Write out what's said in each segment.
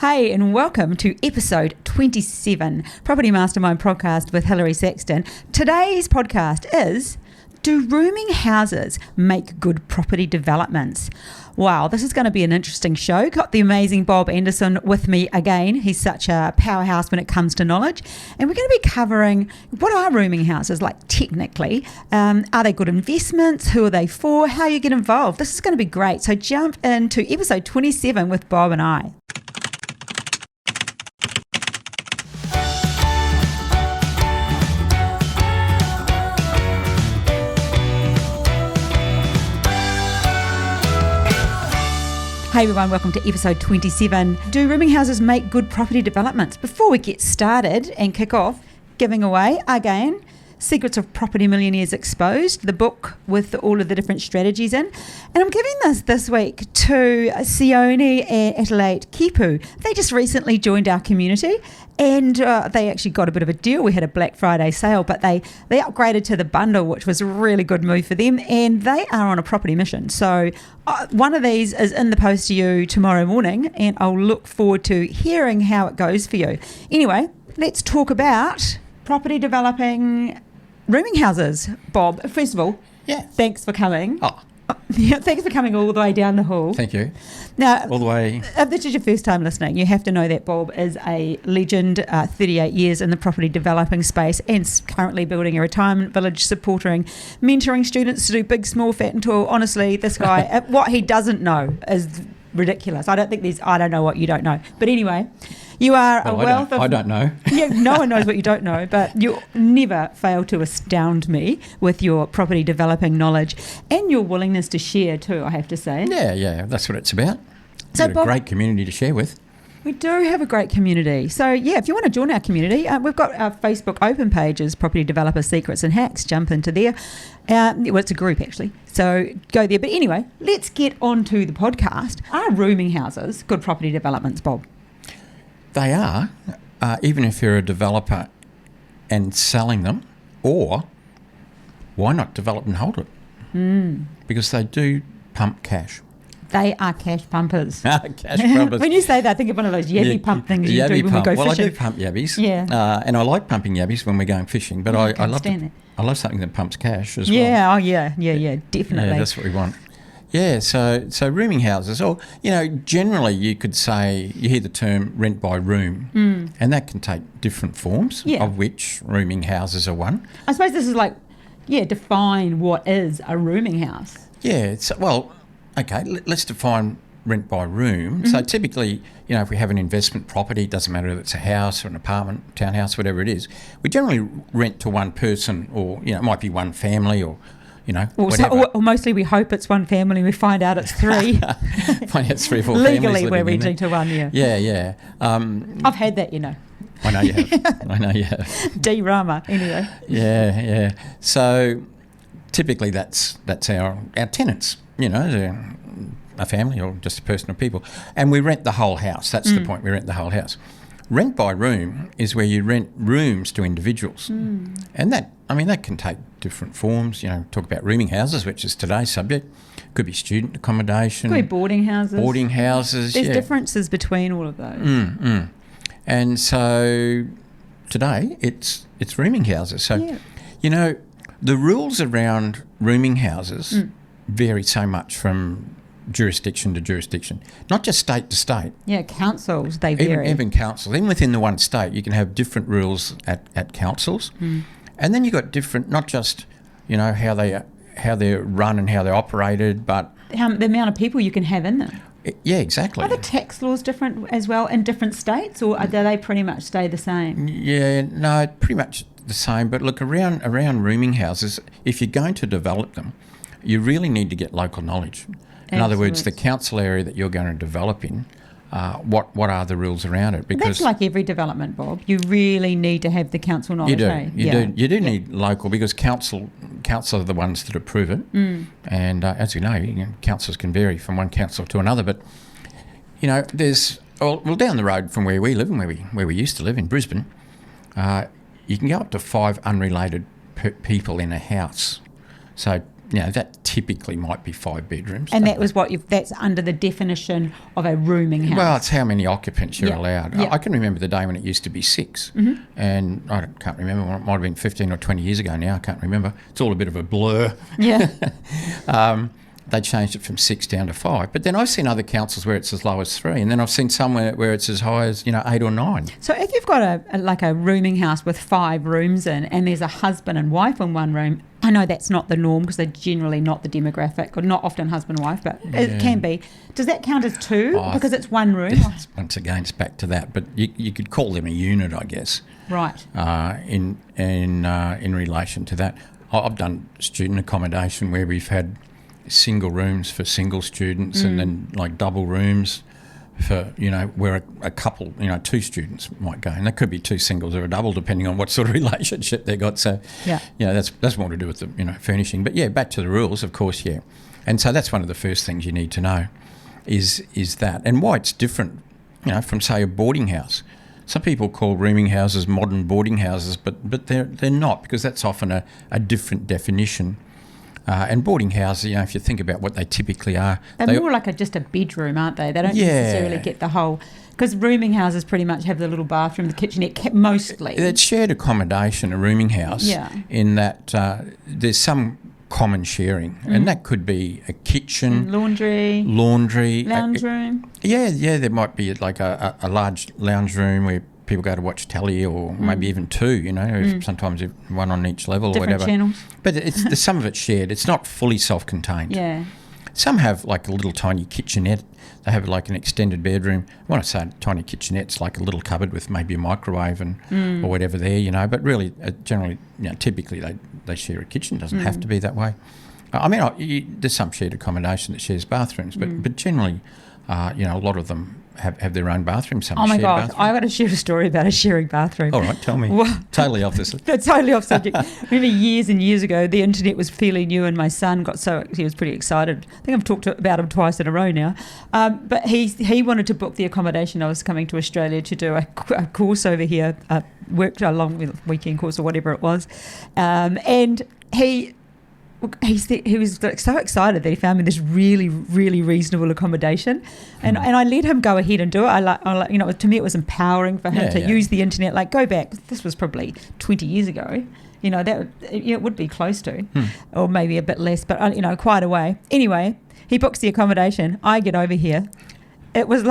Hey, and welcome to episode 27, Property Mastermind podcast with Hilary Saxton. Today's podcast is, do rooming houses make good property developments? Wow, this is going to be an interesting show. Got the amazing Bob Andersen with me again. He's such a powerhouse when it comes to knowledge. And we're going to be covering, what are rooming houses like technically? Are they good investments? Who are they for? How you get involved? This is going to be great. So jump into episode 27 with Bob and I. Hey everyone, welcome to episode 27. Do rooming houses make good property developments? Before we get started and kick off, giving away again, Secrets of Property Millionaires Exposed, the book with all of the different strategies in. And I'm giving this week to Sione and Adelaide Kipu. They just recently joined our community and they actually got a bit of a deal. We had a Black Friday sale, but they upgraded to the bundle, which was a really good move for them. And they are on a property mission. So one of these is in the post to you tomorrow morning, and I'll look forward to hearing how it goes for you. Anyway, let's talk about property developing rooming houses. Bob, first of all, thanks for coming. Yeah, thanks for coming all the way down the hall. Thank you. Now, all the way. If this is your first time listening, you have to know that Bob is a legend, 38 years in the property developing space and currently building a retirement village, supporting, mentoring students to do big, small, fat and tall. Honestly, this guy, what he doesn't know is ridiculous. I don't know what you don't know. But anyway, you are a wealth of... I don't know. Yeah, no one knows what you don't know, but you never fail to astound me with your property developing knowledge and your willingness to share too, I have to say. Yeah, that's what it's about. So We've got a great community to share with. We do have a great community. So, yeah, if you want to join our community, we've got our Facebook open pages, Property Developer Secrets and Hacks. Jump into there. Well, it's a group, actually. So go there. But anyway, let's get on to the podcast. Are rooming houses good property developments, Bob? They are, even if you're a developer and selling them, or why not develop and hold it? Because they do pump cash. They are cash pumpers. Cash pumpers. When you say that, I think of one of those yabby pump things you do when we go fishing. Well, I do pump yabbies. Yeah. And I like pumping yabbies when we're going fishing, but I love something that pumps cash as well. Yeah, definitely. Yeah, that's what we want. Yeah, so rooming houses, or, generally you could say, you hear the term rent by room, and that can take different forms, of which rooming houses are one. I suppose this is define what is a rooming house. Yeah, okay, let's define rent by room. Mm-hmm. So typically, if we have an investment property, it doesn't matter if it's a house or an apartment, townhouse, whatever it is, we generally rent to one person, or, it might be one family, or whatever. Or mostly we hope it's one family. We find out it's three. Find out it's 3 or 4 Legally, families we're renting to one. Yeah. I've had that, I know you have. D-rama, anyway. Yeah. So typically that's our tenants. A family or just a person or people, and we rent the whole house. That's the point. We rent the whole house. Rent by room is where you rent rooms to individuals, and that can take different forms. Talk about rooming houses, which is today's subject. Could be student accommodation. Could be boarding houses. There's differences between all of those. And so today it's rooming houses. So the rules around rooming houses vary so much from jurisdiction to jurisdiction, not just state to state. Yeah, councils, they vary. Even councils, even within the one state, you can have different rules at councils. And then you've got different, not just, how they're run and how they're operated, but... the amount of people you can have in them. Yeah, exactly. Are the tax laws different as well in different states, or do they pretty much stay the same? Yeah, no, pretty much the same. But look, around rooming houses, if you're going to develop them, you really need to get local knowledge. In other words, the council area that you're going to develop in, what are the rules around it? Because that's like every development, Bob. You really need to have the council knowledge. You do need local, because council are the ones that approve it. And as we know, councils can vary from one council to another. But there's down the road from where we live and where we used to live in Brisbane, you can go up to 5 unrelated people in a house. So that typically might be 5 bedrooms. And that was that's under the definition of a rooming house. Well, it's how many occupants you're Yeah. allowed. Yeah. I can remember the day when it used to be 6, and I can't remember. It might have been 15 or 20 years ago now. I can't remember. It's all a bit of a blur. Yeah. They changed it from 6 down to 5. But then I've seen other councils where it's as low as 3, and then I've seen somewhere where it's as high as 8 or 9. So if you've got a rooming house with 5 rooms in, and there's a husband and wife in one room, I know that's not the norm because they're generally not the demographic, or not often husband and wife, but it can be. Does that count as 2 because it's one room? Once again, it's back to that. But you could call them a unit, I guess. Right. In relation to that, I've done student accommodation where we've had single rooms for single students, and then like double rooms for where a couple, 2 students might go, and that could be 2 singles or a double depending on what sort of relationship they got. So that's more to do with the furnishing. But back to the rules, of course. And so that's one of the first things you need to know is that, and why it's different from, say, a boarding house. Some people call rooming houses modern boarding houses, but they're not, because that's often a different definition. And boarding houses, if you think about what they typically are, they're more like just a bedroom, aren't they? They don't necessarily get the whole, because rooming houses pretty much have the little bathroom, the kitchenette, mostly. It's shared accommodation, a rooming house, in that there's some common sharing, and that could be a kitchen, laundry, lounge room. There might be like a large lounge room where people go to watch telly, or maybe even 2, sometimes one on each level, different or whatever. Channels. But some of it's shared. It's not fully self-contained. Yeah. Some have like a little tiny kitchenette. They have like an extended bedroom. When I say tiny kitchenette, it's like a little cupboard with maybe a microwave and or whatever there, But really, generally, typically they share a kitchen. It doesn't have to be that way. There's some shared accommodation that shares bathrooms, but generally, a lot of them have their own bathroom. Some oh my God, bathroom. I got to share a story about a sharing bathroom. All right, tell me. Totally off this. Totally off subject. Remember years and years ago, the internet was fairly new, and my son he was pretty excited. I think I've talked about him twice in a row now. But he wanted to book the accommodation. I was coming to Australia to do a course over here, worked a long weekend course or whatever it was, and he was so excited that he found me this really, really reasonable accommodation, and I let him go ahead and do it. To me, it was empowering for him to use the internet. Like, go back, this was probably 20 years ago. It would be close to, or maybe a bit less, but quite a way. Anyway, he books the accommodation. I get over here. It was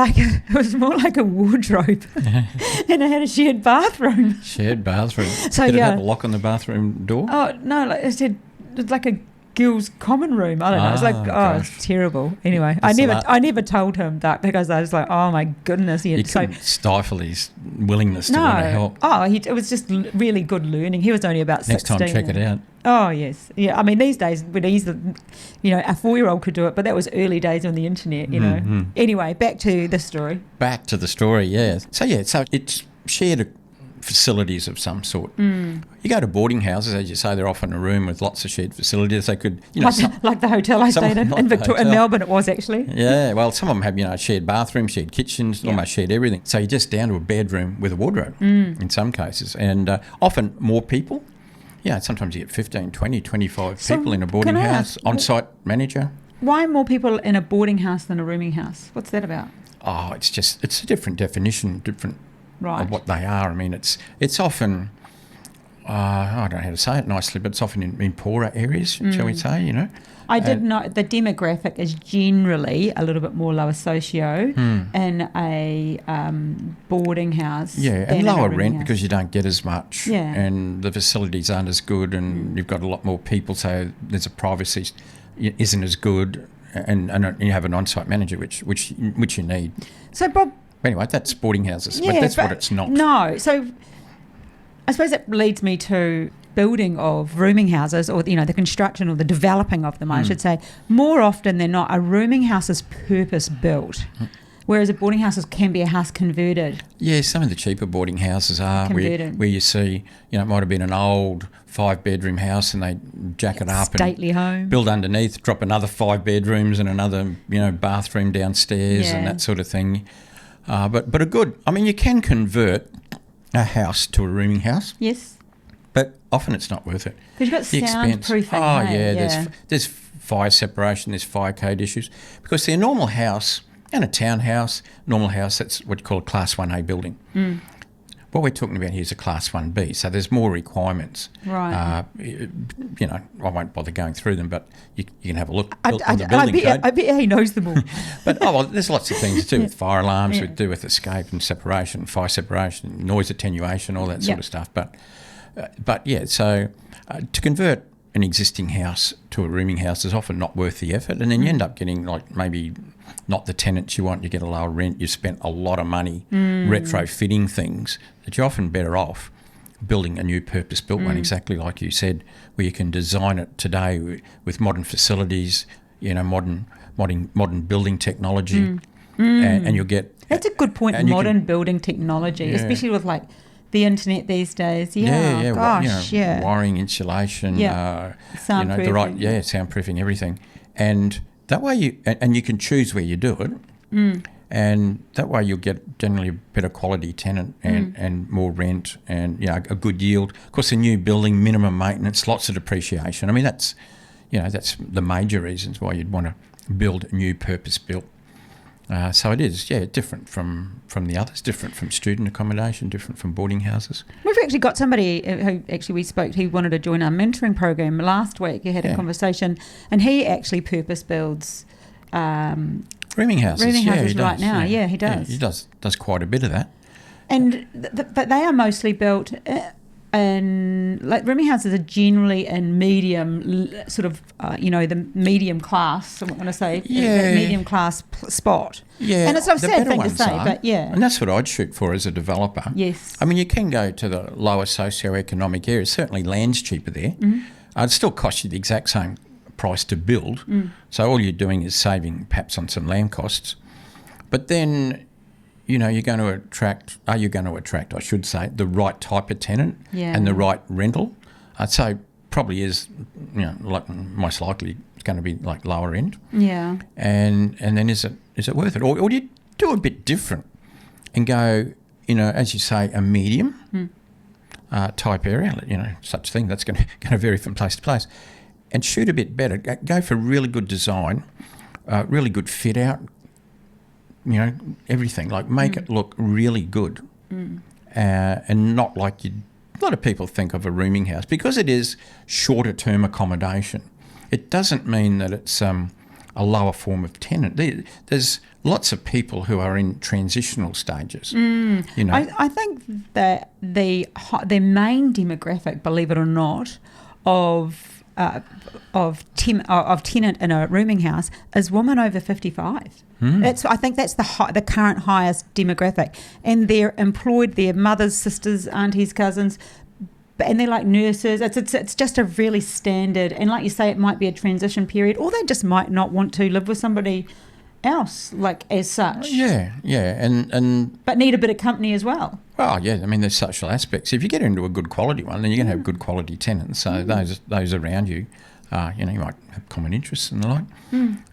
more like a wardrobe, and it had a shared bathroom. Shared bathroom. So Did it have a lock on the bathroom door? Oh no! Like I said, it's like a girls' common room. I don't know. It's like it's terrible. Anyway, I never told him that, because I was like, oh my goodness. You couldn't stifle his willingness to want to help. It was just really good learning. He was only about 16. Next time, check it out. Oh yes, yeah. These days, a 4-year-old could do it, but that was early days on the internet. Anyway, back to the story. Yeah. So it's shared facilities of some sort. You go to boarding houses, as you say, they're often a room with lots of shared facilities. They could, like the hotel I stayed in Victoria, in Melbourne. It was actually. Yeah, well, some of them have shared bathrooms, shared kitchens, almost shared everything. So you're just down to a bedroom with a wardrobe in some cases, and often more people. Yeah, sometimes you get 15, 20, 25 people in a boarding house, on-site manager. Why more people in a boarding house than a rooming house? What's that about? Oh, it's a different definition, of what they are. It's often, I don't know how to say it nicely, but it's often in poorer areas, shall we say, I did know the demographic is generally a little bit more lower socio in a boarding house. Yeah, and lower rent because you don't get as much, and the facilities aren't as good, and you've got a lot more people, so there's a privacy isn't as good, and you have an on-site manager, which you need. So, Bob. Anyway, that's boarding houses, but that's what it's not. No, so I suppose that leads me to building of rooming houses, or the construction or the developing of them, I should say. More often than not, a rooming house is purpose built, whereas a boarding house can be a house converted. Yeah, some of the cheaper boarding houses are where you see, it might have been an old 5-bedroom house, and they jack it up stately and home, build underneath, drop another 5 bedrooms and another bathroom downstairs and that sort of thing. But a good, you can convert a house to a rooming house. Yes. But often it's not worth it. Because you've got soundproofing. Oh, hey? yeah. There's fire separation, there's fire code issues. Because the normal house and a townhouse, normal house, that's what you call a Class 1A building. What we're talking about here is a Class 1B, so there's more requirements. Right. I won't bother going through them, but you can have a look on the building code. I bet he knows them all. But, there's lots of things to do with fire alarms, to do with escape and separation, fire separation, noise attenuation, all that sort of stuff. But so to convert an existing house to a rooming house is often not worth the effort, and then you end up getting maybe not the tenants you want, you get a lower rent, you spent a lot of money retrofitting things that you're often better off building a new purpose-built one, exactly like you said, where you can design it today with modern facilities, modern building technology, and you'll get... That's a good point, modern building technology, especially with the internet these days. Wiring, insulation, soundproofing. Soundproofing, everything. And that way you can choose where you do it, and that way you'll get generally a better quality tenant and more rent and a good yield. Of course, a new building, minimum maintenance, lots of depreciation. I mean, that's the major reasons why you'd want to build a new purpose-built. So it is, different from the others, different from student accommodation, different from boarding houses. We've actually got somebody who we spoke to, he wanted to join our mentoring program last week. He had a conversation, and he actually purpose builds rooming houses. Right now. Yeah, he does. Yeah, he does quite a bit of that. And but they are mostly built in, rooming houses are generally in medium, sort of, the medium class, I want to say, medium class spot. Yeah, and it's a sad thing to say, but And that's what I'd shoot for as a developer. Yes. I mean, you can go to the lower socioeconomic areas. Certainly land's cheaper there. It'd still cost you the exact same price to build. So all you're doing is saving perhaps on some land costs. But then... you're going to attract, I should say, the right type of tenant and the right rental. I'd say probably is, most likely it's going to be lower end. Yeah. And then is it worth it? Or do you do a bit different and go, as you say, a medium type area, such thing that's going to vary from place to place, and shoot a bit better. Go for really good design, really good fit out, everything, make it look really good, and not like a lot of people think of a rooming house, because it is shorter term accommodation. It doesn't mean that it's a lower form of tenant. There's lots of people who are in transitional stages. I think that the main demographic, believe it or not, of tenant in a rooming house is women over 55. I think that's the current highest demographic, and they're employed. They're mothers, sisters, aunties, cousins, and they're like nurses. It's just a really standard. And like you say, it might be a transition period, or they just might not want to live with somebody else, as such. And but need a bit of company as well. Well, yeah. I mean, there's social aspects. If you get into a good quality one, then you're going to have good quality tenants. So those around you. You might have common interests and the like.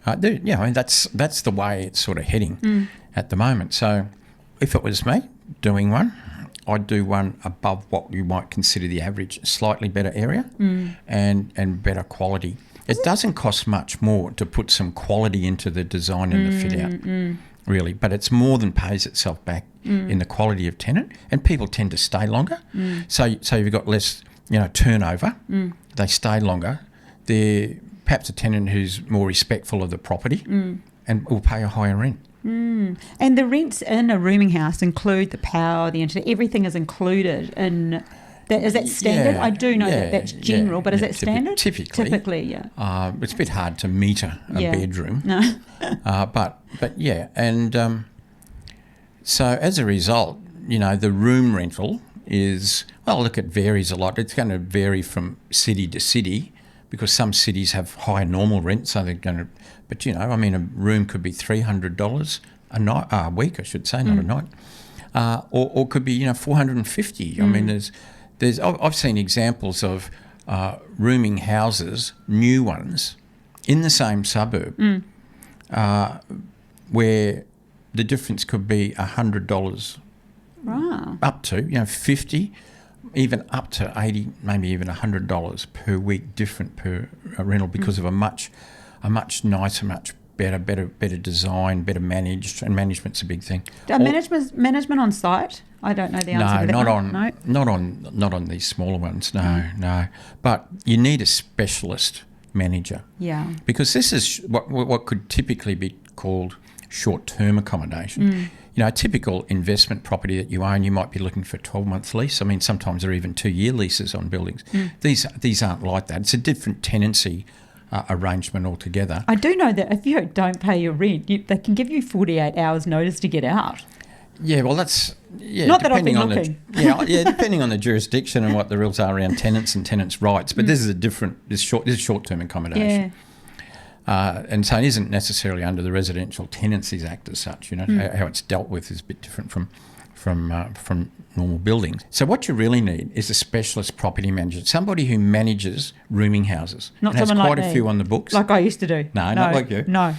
I mean, that's the way it's sort of heading at the moment. So if it was me doing one, I'd do one above what you might consider the average, slightly better area and better quality. It doesn't cost much more to put some quality into the design and the fit out, really, but it's more than pays itself back in the quality of tenant, and people tend to stay longer. So you've got less, turnover. They stay longer. They're perhaps a tenant who's more respectful of the property and will pay a higher rent. And the rents in a rooming house include the power, the internet, everything is included in that. Is that standard? I do know that's general, but is that standard? Typically, yeah. It's a bit hard to meter a bedroom. No. But yeah. And so as a result, the room rental is, it varies a lot. It's going to vary from city to city, because some cities have high normal rent, so they're going to... But, a room could be $300 a week, I should say, not a night. Or could be, $450. I mean, I've seen examples of rooming houses, new ones, in the same suburb, where the difference could be $100 Wow. up to, $50. even up to $80, maybe even $100 per week different per rental because of a much nicer, much better design, better managed, and management's a big thing. Management on site? I don't know the answer to that one. Not on these smaller ones. No. But you need a specialist manager. Yeah. Because this is what could typically be called short-term accommodation. You know, a typical investment property that you own, you might be looking for a 12-month lease. I mean, sometimes they're even 2-year leases on buildings. These aren't like that. It's a different tenancy arrangement altogether. I do know that if you don't pay your rent, they can give you 48 hours notice to get out. Yeah, well, that's not that I've been looking. Depending on the jurisdiction and what the rules are around tenants and tenants' rights. But this is short-term accommodation. Yeah. And so it isn't necessarily under the Residential Tenancies Act as such. You know, how it's dealt with is a bit different from normal buildings. So what you really need is a specialist property manager, somebody who manages rooming houses. Not and someone has quite like a me, few on the books. like I used to do. No, not like you. No.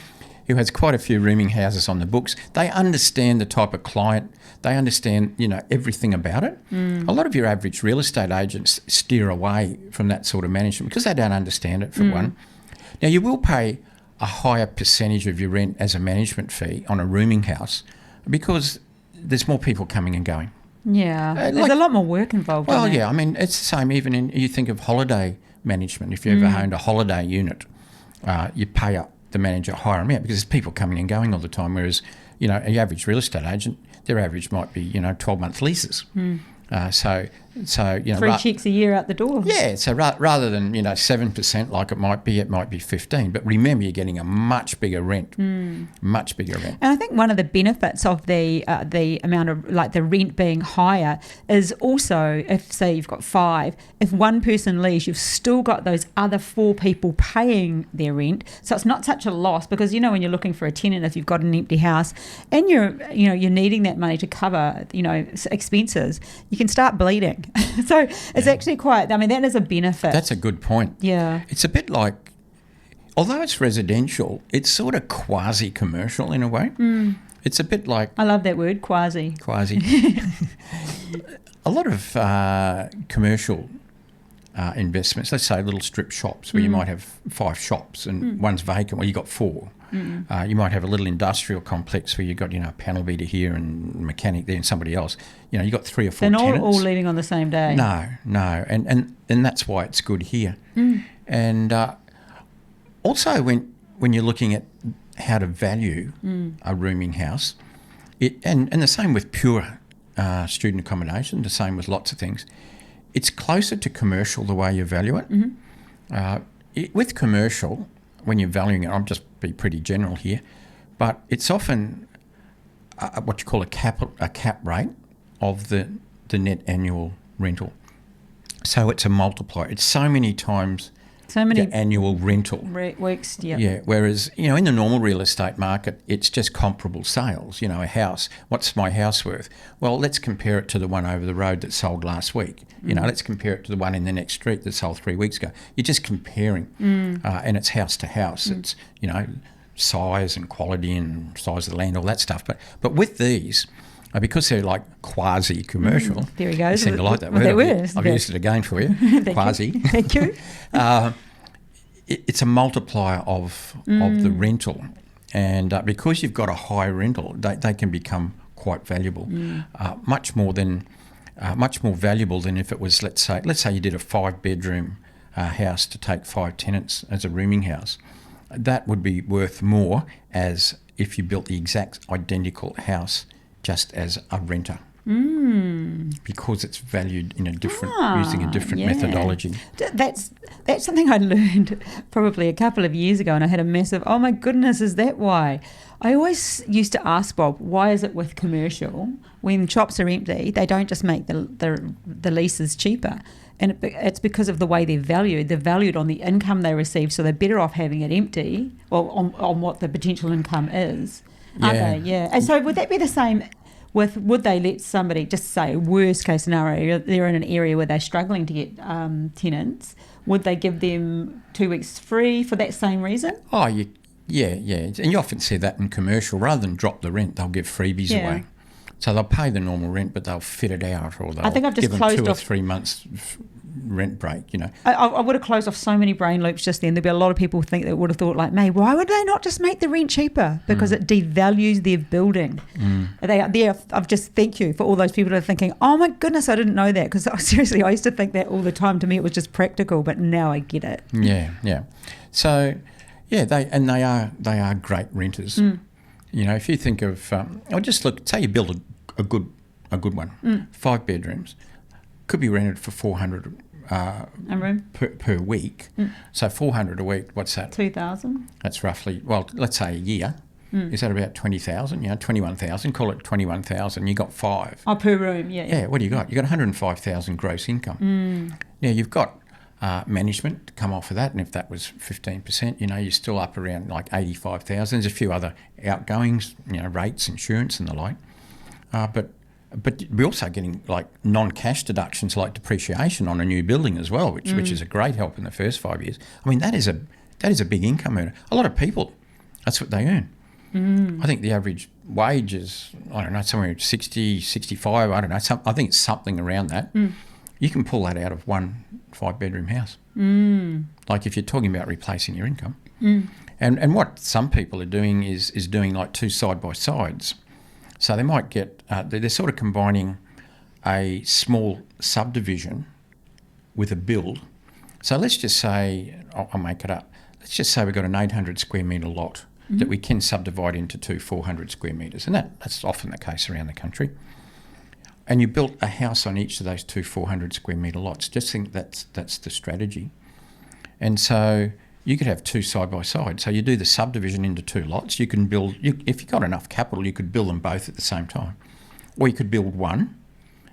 Who has quite a few rooming houses on the books. They understand the type of client. They understand, everything about it. A lot of your average real estate agents steer away from that sort of management because they don't understand it, for one. Now, you will pay a higher percentage of your rent as a management fee on a rooming house because there's more people coming and going. Yeah, there's a lot more work involved. Well, in that. yeah, I mean, it's the same even you think of holiday management. If you ever owned a holiday unit, you pay up the manager a higher amount because there's people coming and going all the time, whereas, the average real estate agent, their average might be, 12-month leases. So 3 checks a year out the door. Yeah, so rather than 7% like it might be 15. But remember, you're getting a much bigger rent, much bigger rent. And I think one of the benefits of the amount of the rent being higher is also if say you've got 5, if one person leaves, you've still got those other 4 people paying their rent. So it's not such a loss because when you're looking for a tenant, if you've got an empty house and you're needing that money to cover expenses, you can start bleeding. So it's actually quite, that is a benefit. That's a good point. Yeah. It's a bit like, although it's residential, it's sort of quasi-commercial in a way. It's a bit like... I love that word, quasi. Quasi. A lot of commercial investments, let's say little strip shops where you might have 5 shops and one's vacant, well, you got 4. You might have a little industrial complex where you've got, a panel beater here and mechanic there and somebody else. You've got 3 or 4 They're tenants. not all leaving on the same day. No. And that's why it's good here. And also when you're looking at how to value a rooming house, and the same with pure student accommodation, the same with lots of things, it's closer to commercial the way you value it. With commercial, when you're valuing it, I'll just be pretty general here, but it's often what you call a cap rate of the net annual rental. So it's a multiplier. It's so many times the annual rental. Weeks, yeah. Yeah, whereas, in the normal real estate market, it's just comparable sales. A house, what's my house worth? Well, let's compare it to the one over the road that sold last week. Let's compare it to the one in the next street that sold 3 weeks ago. You're just comparing, and it's house to house. It's, size and quality and size of the land, all that stuff. But with these, because they're like quasi-commercial. There he goes. You seem to like that word. I've used it again for you. Quasi. Thank you. It's a multiplier of the rental. And because you've got a high rental, they can become quite valuable, much more valuable than if it was, let's say you did a 5-bedroom house to take 5 tenants as a rooming house. That would be worth more as if you built the exact identical house just as a renter. Because it's valued in using a different methodology. That's something I learned probably a couple of years ago, and I had a massive, oh my goodness, is that why? I always used to ask Bob, why is it with commercial, when shops are empty, they don't just make the leases cheaper? And it's because of the way they're valued. They're valued on the income they receive, so they're better off having it empty, well, on what the potential income is, aren't they? Yeah. And so would that be the same would they let somebody, just say worst case scenario, they're in an area where they're struggling to get tenants, would they give them 2 weeks free for that same reason? Oh, yeah. And you often see that in commercial. Rather than drop the rent, they'll give freebies away. So they'll pay the normal rent, but they'll fit it out, or they'll I think I've just give them closed 2 or off 3 months rent break, you know. I would have closed off so many brain loops just then. There'd be a lot of people think that would have thought like me, why would they not just make the rent cheaper? Because it devalues their building. I've just thank you for all those people that are thinking, oh my goodness, I didn't know that. Because seriously, I used to think that all the time. To me, it was just practical, but now I get it. Yeah. So, yeah, they are great renters. You know, if you think of, say you build a good one, 5 bedrooms, could be rented for $400 A room per week. So $400 a week, what's that? 2,000. That's roughly, well, let's say a year. Is that about 20,000? You know, 21,000. Call it 21,000. You got 5. Oh, per room, yeah. Yeah. What do you got? You got 105,000 gross income. Now you've got management to come off of that, and if that was 15%, you know, you're still up around like 85,000. There's a few other outgoings, you know, rates, insurance, and the like. But we're also getting like non-cash deductions like depreciation on a new building as well, which is a great help in the first 5 years. I mean, that is a big income earner. A lot of people, that's what they earn. I think the average wage is, I don't know, somewhere 60, 65, I don't know. I think it's something around that. You can pull that out of one 5-bedroom house. Like if you're talking about replacing your income. And what some people are doing is doing like 2 side-by-sides. So they might get, they're sort of combining a small subdivision with a build. So let's just say, I'll make it up, let's just say we've got an 800 square metre lot that we can subdivide into 2 400 square metres. And that's often the case around the country. And you built a house on each of those 2 400 square metre lots. Just think that's the strategy. And so you could have 2 side by side. So you do the subdivision into 2 lots. You can build, if you've got enough capital, you could build them both at the same time. Or you could build one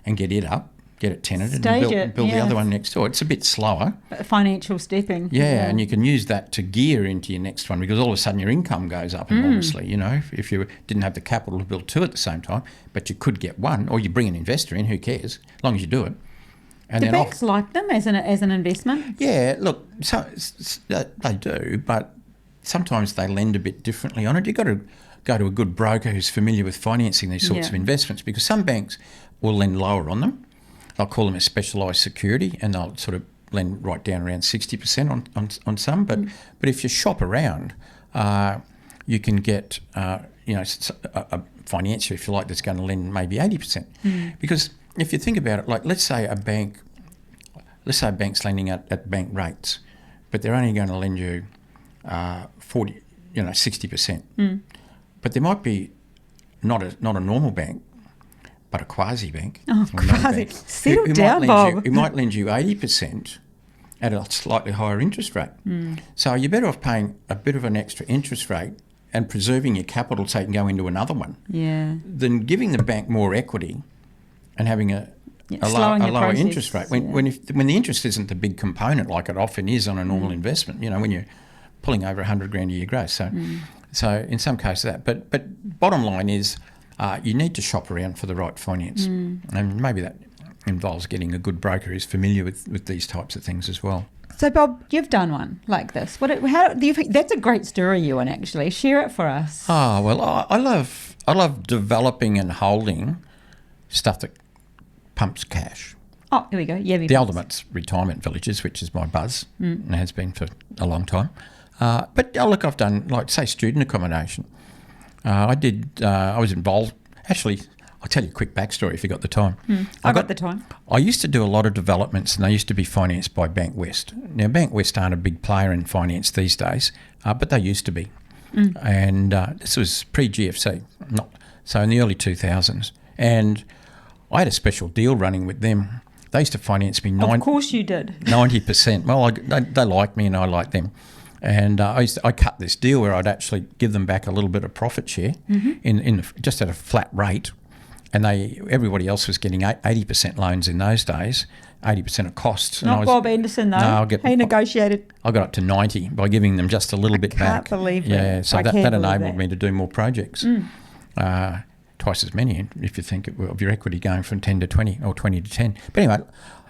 and get it up, get it tenanted, and build the other one next door. It's a bit slower. Financial stepping. Yeah, and you can use that to gear into your next one, because all of a sudden your income goes up enormously. You know, if you didn't have the capital to build 2 at the same time, but you could get one, or you bring an investor in, who cares, as long as you do it. And do banks like them as an investment? Yeah, look, so they do, but sometimes they lend a bit differently on it. You've got to go to a good broker who's familiar with financing these sorts of investments, because some banks will lend lower on them. They'll call them a specialised security, and they'll sort of lend right down around 60% on some. But if you shop around, you can get a financier, if you like, that's going to lend maybe 80%. Because if you think about it, like let's say a bank's lending at bank rates, but they're only going to lend you 60%. But there might be not a normal bank, but a quasi bank. Oh, quasi. Settle down, Bob. Who might lend you 80% at a slightly higher interest rate. So you're better off paying a bit of an extra interest rate and preserving your capital so you can go into another one than giving the bank more equity and having a lower interest rate. When the interest isn't the big component like it often is on a normal investment, you know, when you're pulling over $100,000 a year gross. So in some cases that. But bottom line is, you need to shop around for the right finance, and maybe that involves getting a good broker who's familiar with these types of things as well. So, Bob, you've done one like this. How do you think? That's a great story, Ewan. Actually, share it for us. Oh well, I love developing and holding stuff that pumps cash. Oh, here we go. Yeah, the ultimate retirement villages, which is my buzz, and has been for a long time. But look, I've done, like, say, student accommodation. I was involved. Actually, I'll tell you a quick backstory if you've got the time. I got the time. I used to do a lot of developments, and they used to be financed by Bank West. Now, Bank West aren't a big player in finance these days, but they used to be. And this was pre-GFC, so in the early 2000s. And I had a special deal running with them. They used to finance me Of course you did. 90%. Well, they liked me and I liked them. And I cut this deal where I'd actually give them back a little bit of profit share just at a flat rate. And everybody else was getting 80% loans in those days, 80% of costs. Not Bob Andersen, though. No, he negotiated. I got up to 90 by giving them just a little bit back. I can't believe that. Yeah, so that enabled me to do more projects. Twice as many, if you think of your equity going from 10 to 20 or 20 to 10. But anyway,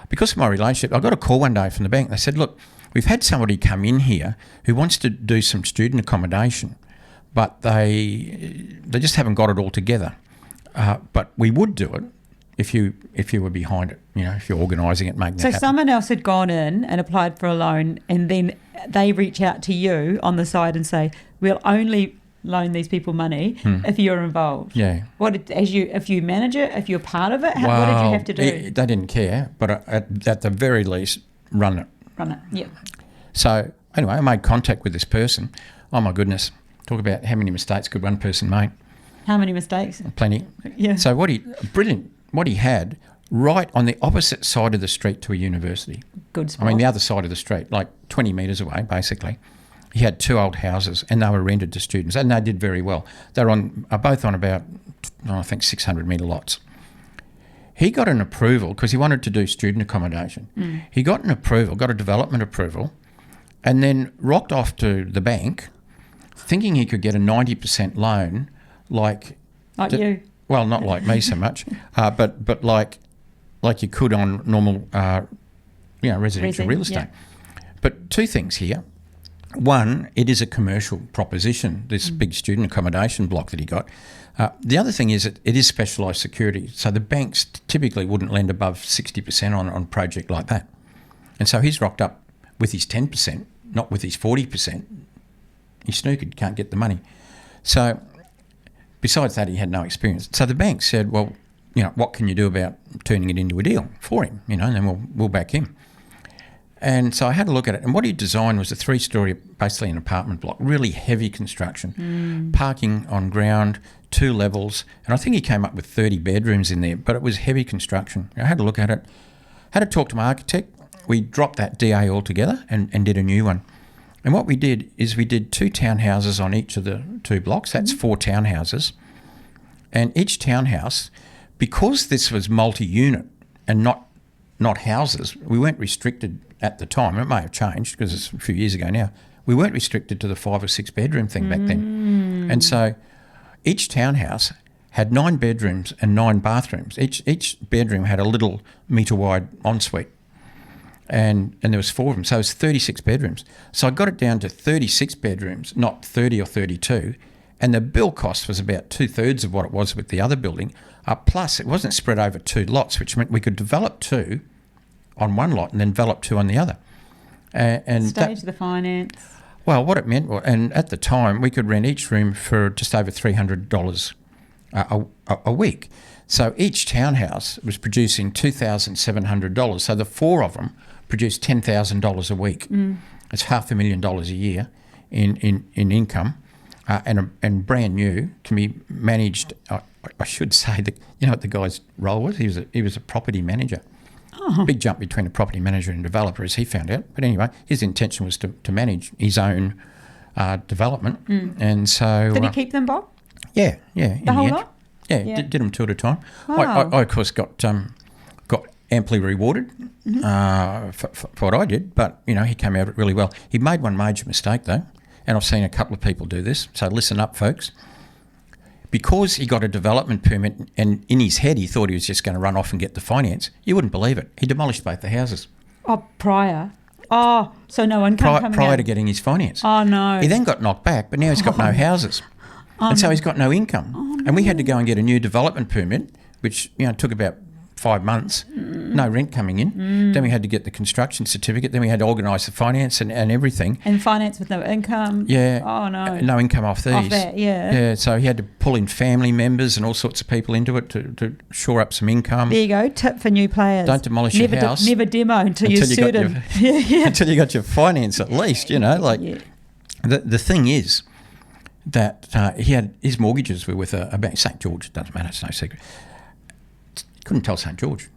because of my relationship, I got a call one day from the bank. They said, look, we've had somebody come in here who wants to do some student accommodation, but they just haven't got it all together. But we would do it if you were behind it, if you're organising it, making it happen. So someone else had gone in and applied for a loan, and then they reach out to you on the side and say, we'll only loan these people money if you're involved. Yeah. If you manage it, if you're part of it, what did you have to do? They didn't care, but at the very least, run it. Run it, yeah. So anyway, I made contact with this person. Oh my goodness, talk about how many mistakes could one person make. How many mistakes? Plenty. Yeah. So what he had right on the opposite side of the street to a university. Good spot. I mean, the other side of the street, like 20 metres away, basically. He had 2 old houses, and they were rented to students, and they did very well. They were both on about, I think, 600-metre lots. He got an approval because he wanted to do student accommodation. He got an approval, got a development approval, and then rocked off to the bank thinking he could get a 90% loan like you. Well, not like me so much, but like you could on normal, residential real estate. Yeah. But 2 things here. One, it is a commercial proposition, this big student accommodation block that he got. The other thing is it is specialised security. So the banks typically wouldn't lend above 60% on a project like that. And so he's rocked up with his 10%, not with his 40%. He's snookered, can't get the money. So besides that, he had no experience. So the bank said, well, what can you do about turning it into a deal for him? And then we'll back him. And so I had a look at it, and what he designed was a 3-storey, basically an apartment block, really heavy construction, parking on ground, 2 levels, and I think he came up with 30 bedrooms in there, but it was heavy construction. I had a look at it, had to talk to my architect. We dropped that DA altogether and did a new one. And what we did is we did 2 townhouses on each of the 2 blocks. That's 4 townhouses. And each townhouse, because this was multi-unit and not houses, we weren't restricted at the time. It may have changed because it's a few years ago now. We weren't restricted to the 5 or 6 bedroom thing back then. And so each townhouse had 9 bedrooms and 9 bathrooms. Each bedroom had a little metre wide ensuite. And there was 4 of them, so it was 36 bedrooms. So I got it down to 36 bedrooms, not 30 or 32, and the bill cost was about 2/3 of what it was with the other building. Plus, it wasn't spread over 2 lots, which meant we could develop 2 on one lot and then develop 2 on the other. And stage the finance. Well, what it meant, and at the time, we could rent each room for just over $300 a week. So each townhouse was producing $2,700. So the 4 of them produced $10,000 a week. It's $500,000 a year in income, and brand new, can be managed. I should say that what the guy's role was. He was a property manager. Oh. Big jump between a property manager and developer, as he found out. But anyway, his intention was to manage his own development, and so did he keep them, Bob? Yeah. The whole lot? Yeah. Did them 2 at a time. Wow. I of course got amply rewarded for what I did, but he came out of it really well. He made one major mistake though, and I've seen a couple of people do this. So listen up, folks. Because he got a development permit, and in his head he thought he was just going to run off and get the finance. You wouldn't believe it. He demolished both the houses. Oh, prior. Oh, so no one coming prior out. to getting his finance. Oh no. He then got knocked back, but now he's got no houses. And so he's got no income. Oh, no. And we had to go and get a new development permit, which took about 5 months, no rent coming in. Then we had to get the construction certificate. Then we had to organise the finance and everything. And finance with no income. Yeah. Oh, no. No income off these. Off that, yeah. Yeah, so he had to pull in family members and all sorts of people into it to shore up some income. There you go. Tip for new players. Don't demolish your house. Never demo until you're certain. Until you got your finance at least, The thing is that he had his mortgages were with a bank, St. George, doesn't matter, it's no secret. Couldn't tell St. George.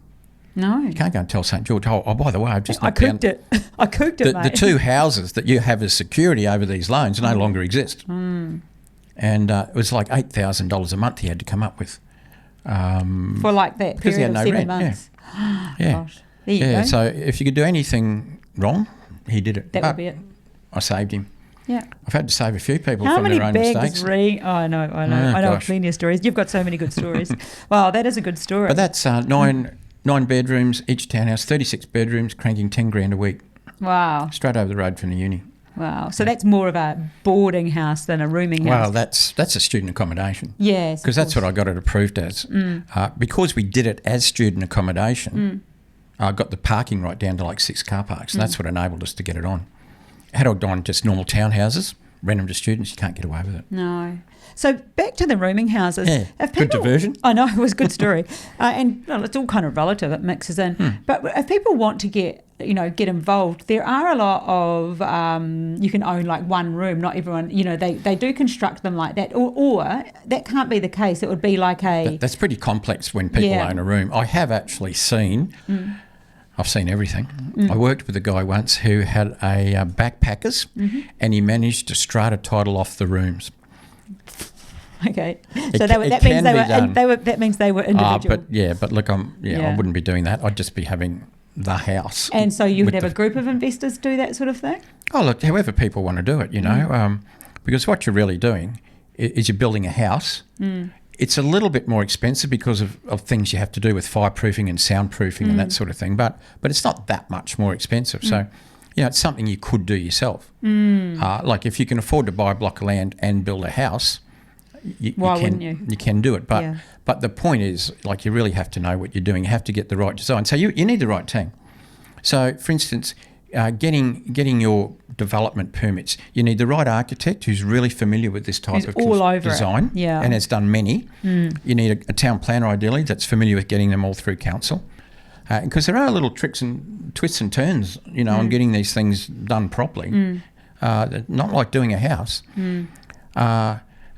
No. You can't go and tell St. George, oh, by the way, I've just I cooked it. I cooked it, mate. The 2 houses that you have as security over these loans no longer exist. And it was like $8,000 a month he had to come up with. For like that because period he had of no 7 rent. months. Yeah. Gosh. There you go. So if you could do anything wrong, he did it. That would be it. I saved him. Yeah. I've had to save a few people How from many their own bags mistakes. I know. I know plenty of stories. You've got so many good stories. Wow, that is a good story. But that's 9 bedrooms, each townhouse, 36 bedrooms, cranking $10,000 a week. Wow. Straight over the road from the uni. Wow. So that's more of a boarding house than a rooming house. Well, that's a student accommodation. Yes. Because that's what I got it approved as. Because we did it as student accommodation, I got the parking right down to like 6 car parks, and that's what enabled us to get it on. Had I done just normal townhouses, rent them to students, you can't get away with it. No. So back to the rooming houses. Yeah, good diversion. I know, it was a good story. And well, it's all kind of relative, it mixes in. But if people want to get involved, there are a lot of, you can own like one room, not everyone, they do construct them like that. Or that can't be the case. It would be like That's pretty complex when people own a room. I have actually seen... I've seen everything. I worked with a guy once who had a backpackers, and he managed to strata title off the rooms. Okay, so that means they were individual. But look, I wouldn't be doing that. I'd just be having the house. And so you would have a group of investors do that sort of thing? Oh, look, however people want to do it, because what you're really doing is you're building a house. It's a little bit more expensive because of things you have to do with fireproofing and soundproofing and that sort of thing, but it's not that much more expensive. So, it's something you could do yourself. Like if you can afford to buy a block of land and build a house, wouldn't you? You can do it. But the point is, like, you really have to know what you're doing. You have to get the right design. So you need the right team. So, for instance, getting your development permits, you need the right architect who's really familiar with this type of design and has done many. You need a town planner, ideally, that's familiar with getting them all through council. Because there are little tricks and twists and turns, on getting these things done properly. Not like doing a house.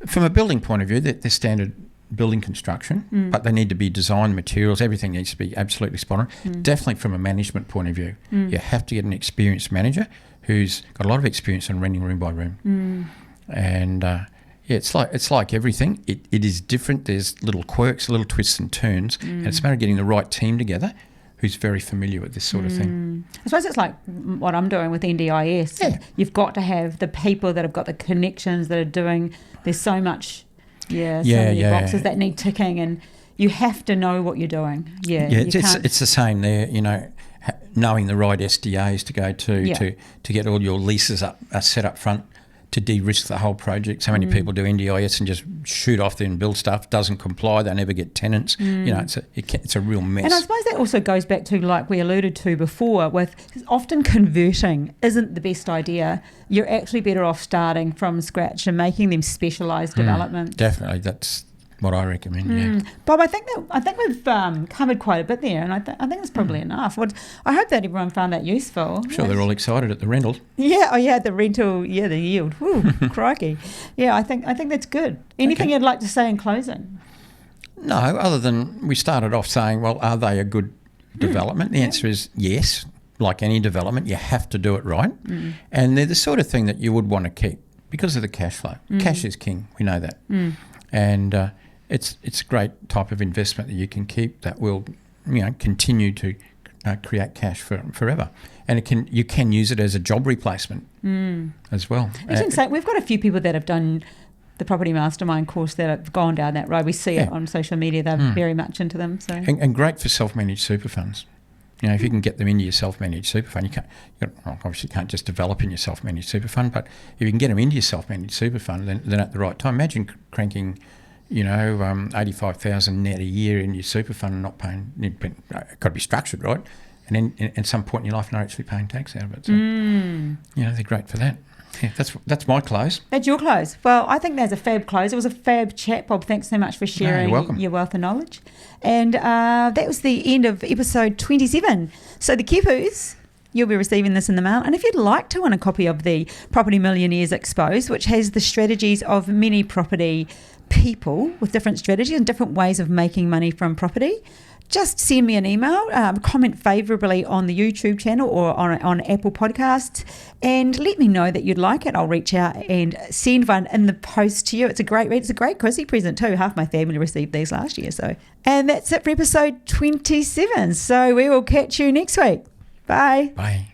From a building point of view, they're standard building construction, but they need to be design materials. Everything needs to be absolutely spot on. Definitely from a management point of view, you have to get an experienced manager who's got a lot of experience in renting room by room. And it's like everything. It is different. There's little quirks, little twists and turns, and it's a matter of getting the right team together who's very familiar with this sort of thing. I suppose it's like what I'm doing with NDIS. Yeah. You've got to have the people that have got the connections that are doing. There's so much, so many boxes that need ticking, and you have to know what you're doing. It's the same there. Knowing the right SDAs to go to get all your leases set up front to de-risk the whole project. So many people do NDIS and just shoot off there and build stuff, doesn't comply, they never get tenants. It's a real mess. And I suppose that also goes back to, like we alluded to before, with often converting isn't the best idea. You're actually better off starting from scratch and making them specialised developments. Definitely, that's what I recommend. Bob, I think we've covered quite a bit there, and I think that's probably enough. I hope that everyone found that useful. I'm sure they're all excited at the rental. The rental, the yield. Whew, crikey. I think that's good. Anything you'd like to say in closing? No, other than we started off saying, well, are they a good development? The answer is yes. Like any development, you have to do it right, and they're the sort of thing that you would want to keep because of the cash flow. Cash is king. We know that, and it's a great type of investment that you can keep that will, continue to create cash forever, and you can use it as a job replacement as well. We've got a few people that have done the Property Mastermind course that have gone down that road. We see it on social media; they're very much into them. So and great for self-managed super funds. If you can get them into your self-managed super fund, you can't just develop in your self-managed super fund, but if you can get them into your self-managed super fund, then at the right time, imagine cranking 85,000 net a year in your super fund and not paying. It's got to be structured right, and then at some point in your life, not actually paying tax out of it. So, they're great for that. Yeah, that's my close. That's your close. Well, I think there's a fab close. It was a fab chat, Bob. Thanks so much for sharing your wealth of knowledge. And that was the end of episode 27. So the Kipus, you'll be receiving this in the mail. And if you'd like to win a copy of the Property Millionaires Exposed, which has the strategies of many property people with different strategies and different ways of making money from property, just send me an email, comment favourably on the YouTube channel or on Apple Podcasts, and let me know that you'd like it. I'll reach out and send one in the post to you. It's a great read. It's a great Chrissy present too. Half my family received these last year. And that's it for episode 27. So we will catch you next week. Bye. Bye.